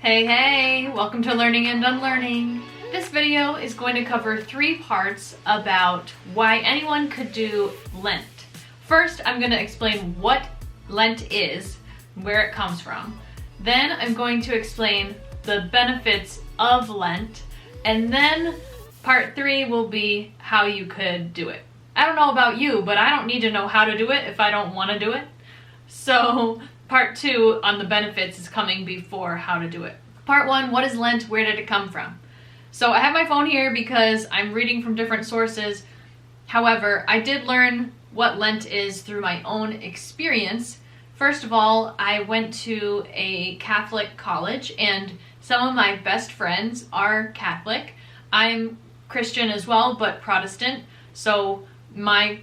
Hey, welcome to Learning and Unlearning. This video is going to cover 3 parts about why anyone could do Lent. First, I'm going to explain what Lent is, where it comes from. Then I'm going to explain the benefits of Lent. And then part 3 will be how you could do it. I don't know about you, but I don't need to know how to do it if I don't want to do it. So part 2 on the benefits is coming before how to do it. Part 1, what is Lent? Where did it come from? So I have my phone here because I'm reading from different sources. However, I did learn what Lent is through my own experience. First of all, I went to a Catholic college and some of my best friends are Catholic. I'm Christian as well, but Protestant. So my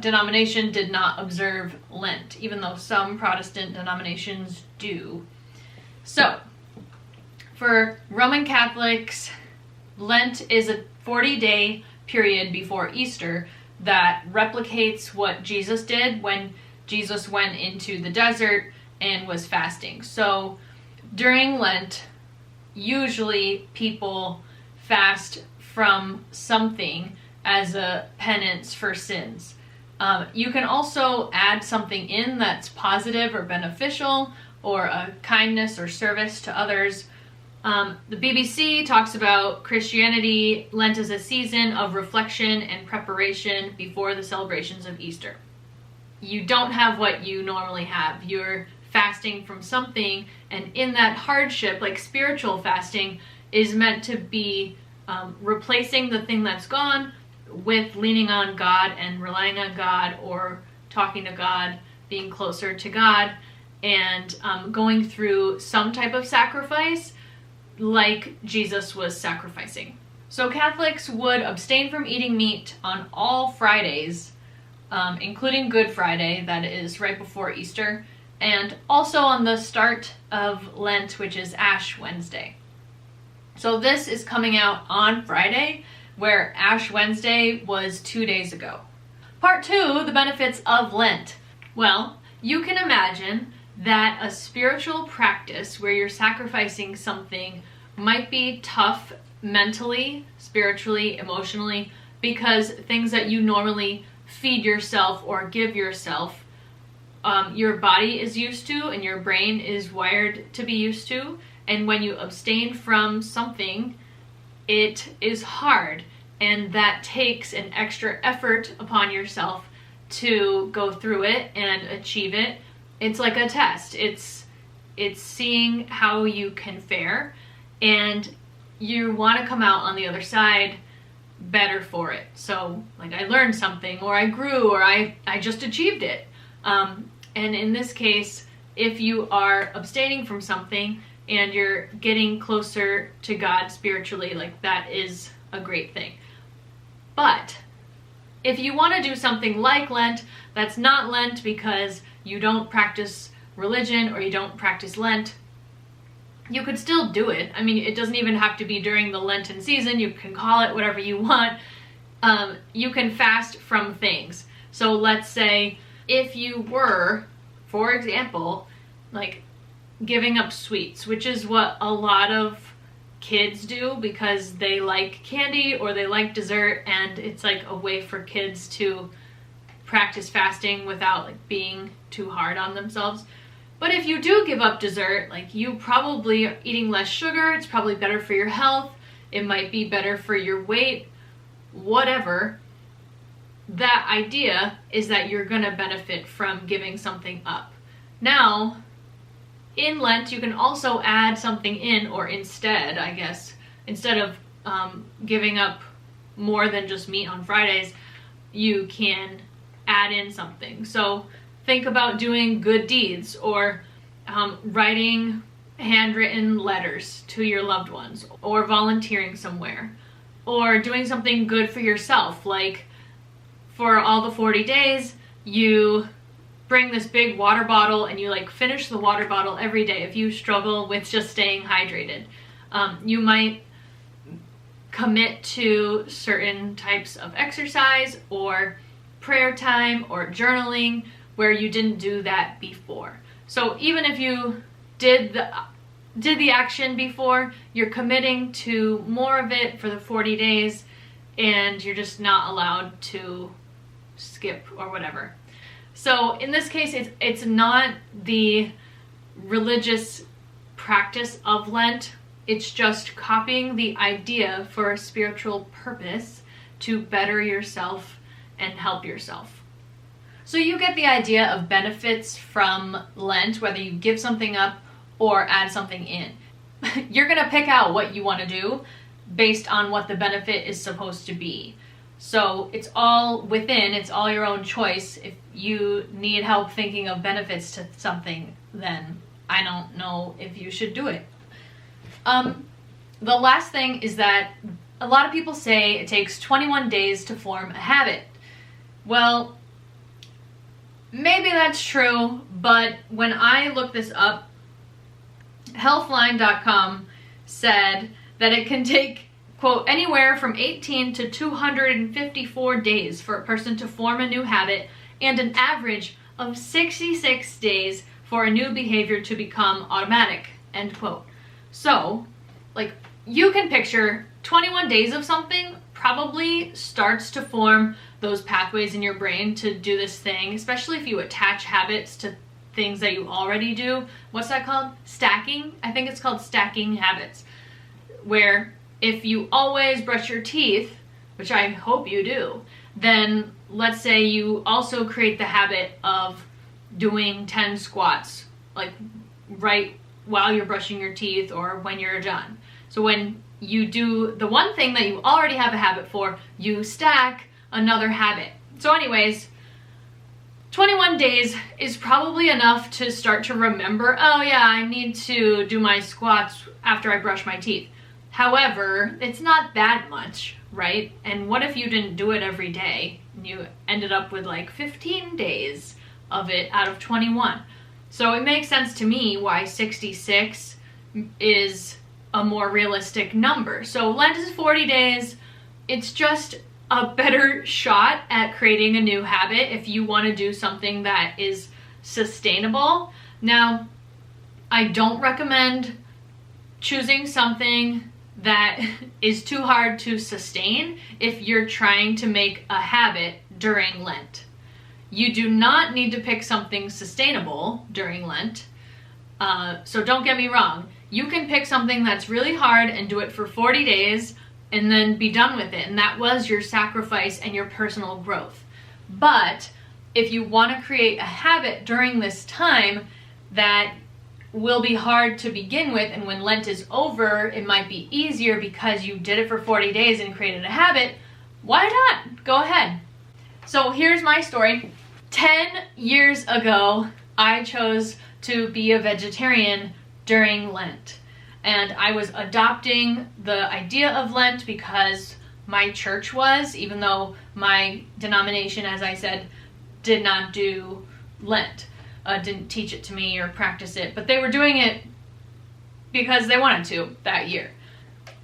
denomination did not observe Lent, even though some Protestant denominations do. So, for Roman Catholics, Lent is a 40-day period before Easter that replicates what Jesus did when Jesus went into the desert and was fasting. So, during Lent, usually people fast from something as a penance for sins. You can also add something in that's positive or beneficial, or a kindness or service to others. The BBC talks about Christianity, Lent as a season of reflection and preparation before the celebrations of Easter. You don't have what you normally have. You're fasting from something, and in that hardship, like spiritual fasting, is meant to be replacing the thing that's gone with leaning on God and relying on God, or talking to God, being closer to God, and going through some type of sacrifice like Jesus was sacrificing. So Catholics would abstain from eating meat on all Fridays, including Good Friday, that is right before Easter, and also on the start of Lent, which is Ash Wednesday. So this is coming out on Friday, where Ash Wednesday was 2 days ago. Part 2, the benefits of Lent. Well, you can imagine that a spiritual practice where you're sacrificing something might be tough mentally, spiritually, emotionally, because things that you normally feed yourself or give yourself, your body is used to and your brain is wired to be used to. And when you abstain from something, it is hard, and that takes an extra effort upon yourself to go through it and achieve it. It's like a test. It's seeing how you can fare, and you want to come out on the other side better for it. So, like, I learned something, or I grew, or I just achieved it. And in this case, if you are abstaining from something and you're getting closer to God spiritually, like, that is a great thing. But if you want to do something like Lent, that's not Lent because you don't practice religion or you don't practice Lent, you could still do it. I mean, it doesn't even have to be during the Lenten season. You can call it whatever you want. You can fast from things. So let's say if you were, for example, like giving up sweets, which is what a lot of kids do because they like candy or they like dessert, and it's like a way for kids to practice fasting without like being too hard on themselves. But if you do give up dessert, like, you probably are eating less sugar, it's probably better for your health, it might be better for your weight, whatever. That idea is that you're gonna benefit from giving something up. Now, in Lent, you can also add something in, or instead, I guess, instead of giving up more than just meat on Fridays, you can add in something. So think about doing good deeds, or writing handwritten letters to your loved ones, or volunteering somewhere, or doing something good for yourself. Like, for all the 40 days, you bring this big water bottle and you like finish the water bottle every day if you struggle with just staying hydrated. You might commit to certain types of exercise or prayer time or journaling where you didn't do that before. So even if you did the did the action before, you're committing to more of it for the 40 days and you're just not allowed to skip or whatever. So in this case, it's not the religious practice of Lent. It's just copying the idea for a spiritual purpose to better yourself and help yourself. So you get the idea of benefits from Lent, whether you give something up or add something in. You're gonna pick out what you want to do based on what the benefit is supposed to be. So it's all within, it's all your own choice. If you need help thinking of benefits to something, then I don't know if you should do it. The last thing is that a lot of people say it takes 21 days to form a habit. Well, maybe that's true, but when I looked this up, healthline.com said that it can take, quote, anywhere from 18 to 254 days for a person to form a new habit and an average of 66 days for a new behavior to become automatic, end quote. So, like, you can picture 21 days of something probably starts to form those pathways in your brain to do this thing, especially if you attach habits to things that you already do. What's that called? Stacking? I think it's called stacking habits. Where if you always brush your teeth, which I hope you do, then let's say you also create the habit of doing 10 squats, like right while you're brushing your teeth or when you're done. So when you do the one thing that you already have a habit for, you stack another habit. So anyways, 21 days is probably enough to start to remember, oh yeah, I need to do my squats after I brush my teeth. However, it's not that much, right? And what if you didn't do it every day and you ended up with like 15 days of it out of 21? So it makes sense to me why 66 is a more realistic number. So Lent is 40 days. It's just a better shot at creating a new habit if you want to do something that is sustainable. Now, I don't recommend choosing something that is too hard to sustain if you're trying to make a habit during Lent. You do not need to pick something sustainable during Lent. So don't get me wrong. You can pick something that's really hard and do it for 40 days and then be done with it. And that was your sacrifice and your personal growth. But if you want to create a habit during this time that will be hard to begin with, and when Lent is over, it might be easier because you did it for 40 days and created a habit, why not? Go ahead. So here's my story. 10 years ago, I chose to be a vegetarian during Lent. And I was adopting the idea of Lent because my church was, even though my denomination, as I said, did not do Lent, didn't teach it to me or practice it, but they were doing it because they wanted to that year.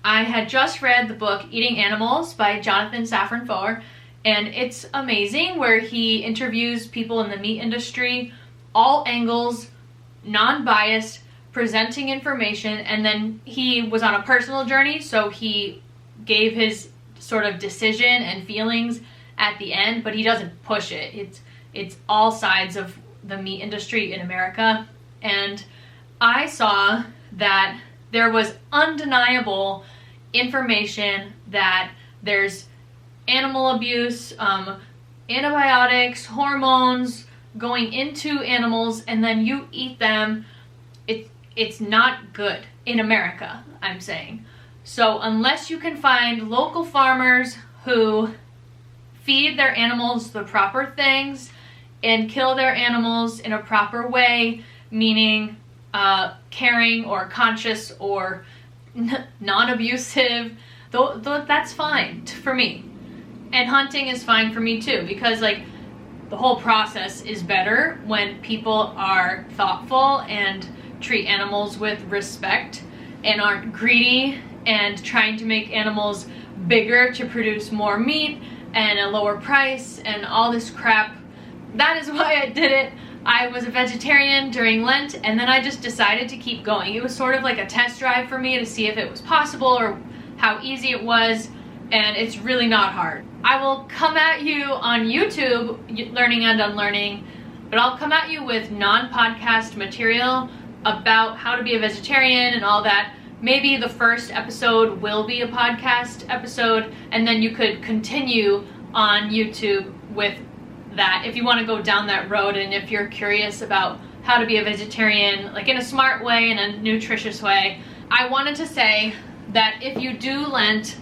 I had just read the book Eating Animals by Jonathan Safran Foer, and it's amazing, where he interviews people in the meat industry, all angles, non-biased, presenting information, and then he was on a personal journey, so he gave his sort of decision and feelings at the end, but he doesn't push it. It's all sides of the meat industry in America, and I saw that there was undeniable information that there's animal abuse, antibiotics, hormones going into animals, and then you eat them. It's not good in America, I'm saying. So unless you can find local farmers who feed their animals the proper things and kill their animals in a proper way, meaning caring or conscious or non-abusive, that's fine for me. And hunting is fine for me too, because like the whole process is better when people are thoughtful and treat animals with respect and aren't greedy and trying to make animals bigger to produce more meat and a lower price and all this crap. That is why I did it. I was a vegetarian during Lent, and then I just decided to keep going. It was sort of like a test drive for me to see if it was possible or how easy it was, and it's really not hard. I will come at you on YouTube, Learning and Unlearning, but I'll come at you with non-podcast material about how to be a vegetarian and all that. Maybe the first episode will be a podcast episode, and then you could continue on YouTube with that if you want to go down that road, and if you're curious about how to be a vegetarian, like in a smart way, in a nutritious way. I wanted to say that if you do Lent,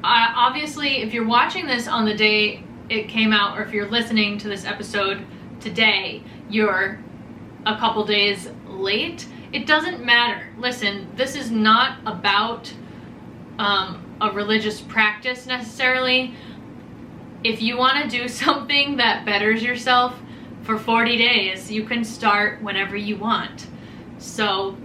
obviously if you're watching this on the day it came out, or if you're listening to this episode today, you're a couple days late. It doesn't matter. Listen, this is not about a religious practice necessarily. If you want to do something that betters yourself for 40 days, you can start whenever you want. So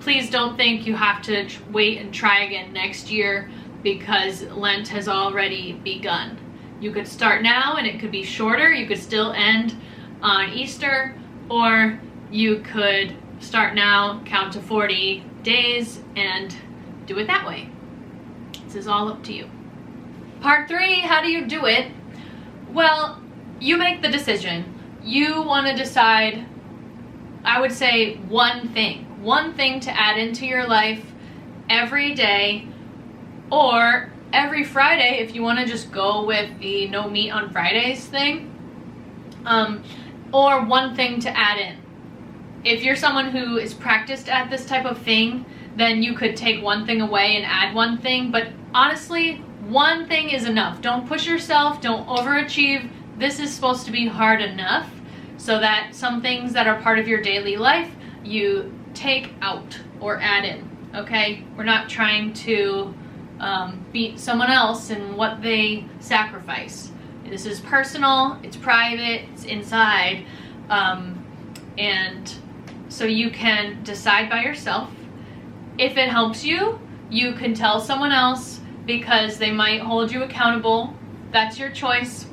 please don't think you have to wait and try again next year because Lent has already begun. You could start now and it could be shorter. You could still end on Easter, or you could start now, count to 40 days, and do it that way. This is all up to you. Part 3, how do you do it? Well, you make the decision. You want to decide, I would say, one thing to add into your life every day, or every Friday if you want to just go with the no meat on Fridays thing, or one thing to add in. If you're someone who is practiced at this type of thing, then you could take one thing away and add one thing, but honestly, one thing is enough. Don't push yourself, don't overachieve. This is supposed to be hard enough so that some things that are part of your daily life you take out or add in, okay? We're not trying to beat someone else in what they sacrifice. This is personal, it's private, it's inside, and so you can decide by yourself. If it helps you, you can tell someone else because they might hold you accountable. That's your choice.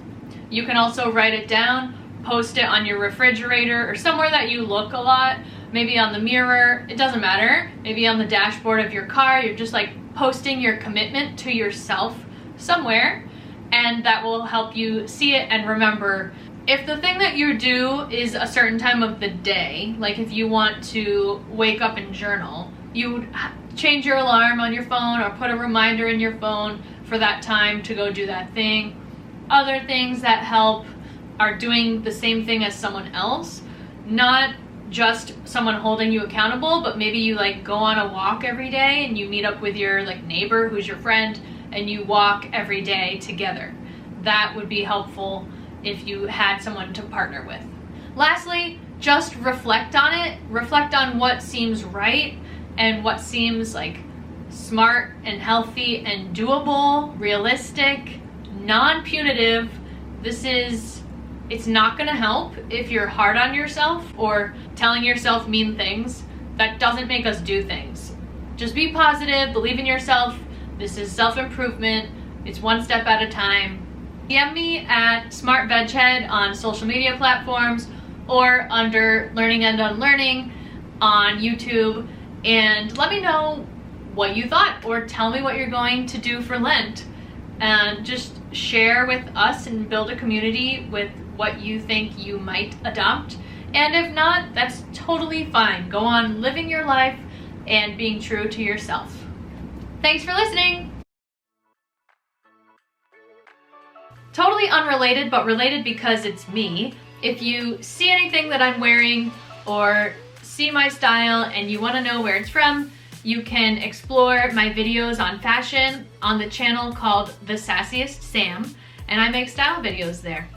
You can also write it down, post it on your refrigerator or somewhere that you look a lot, maybe on the mirror, it doesn't matter, maybe on the dashboard of your car. You're just like posting your commitment to yourself somewhere, and that will help you see it and remember. If the thing that you do is a certain time of the day, like if you want to wake up and journal, you would change your alarm on your phone or put a reminder in your phone for that time to go do that thing. Other things that help are doing the same thing as someone else, not just someone holding you accountable, but maybe you like go on a walk every day and you meet up with your like neighbor who's your friend and you walk every day together. That would be helpful if you had someone to partner with. Lastly, just reflect on it. Reflect on what seems right and what seems like smart and healthy and doable, realistic, non-punitive. It's not gonna help if you're hard on yourself or telling yourself mean things. That doesn't make us do things. Just be positive, believe in yourself. This is self-improvement. It's one step at a time. DM me at SmartVegHead on social media platforms or under Learning and Unlearning on YouTube, and let me know what you thought, or tell me what you're going to do for Lent, and just share with us and build a community with what you think you might adopt. And if not, that's totally fine. Go on living your life and being true to yourself. Thanks for listening. Totally unrelated, but related because it's me. If you see anything that I'm wearing or see my style and you want to know where it's from, you can explore my videos on fashion on the channel called The Sassiest Sam, and I make style videos there.